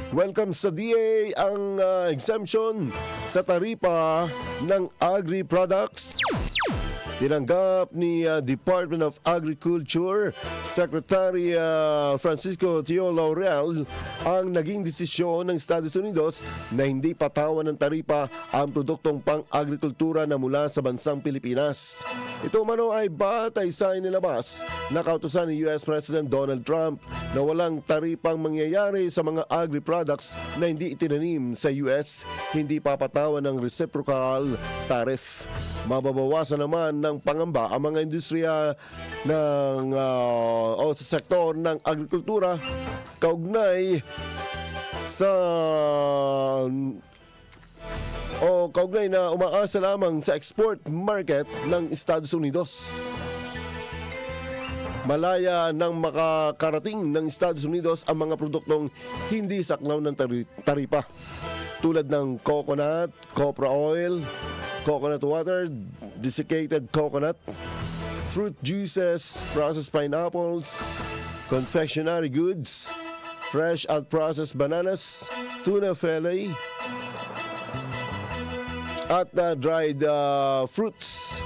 Welcome sa DA ang exemption sa taripa ng agri-products. Tinanggap ni Department of Agriculture Secretary Francisco Tio Laurel ang naging desisyon ng Estados Unidos na hindi patawan ng taripa ang produktong pang-agrikultura na mula sa bansang Pilipinas. Ito umano ay batay sa inilabas na kautusan ni US President Donald Trump na walang taripang mangyayari sa mga agri-products na hindi itinanim sa US, hindi papatawan ng reciprocal tariff. Mababawasan naman ng pangamba ang mga industriya ng sa sektor ng agrikultura kaugnay na umaasa lamang sa export market ng Estados Unidos. Malaya nang makakarating ng Estados Unidos ang mga produktong hindi saklaw ng taripa tulad ng coconut, copra oil, coconut water, desiccated coconut, fruit juices, processed pineapples, confectionery goods, fresh and processed bananas, tuna fillet, at dried fruits.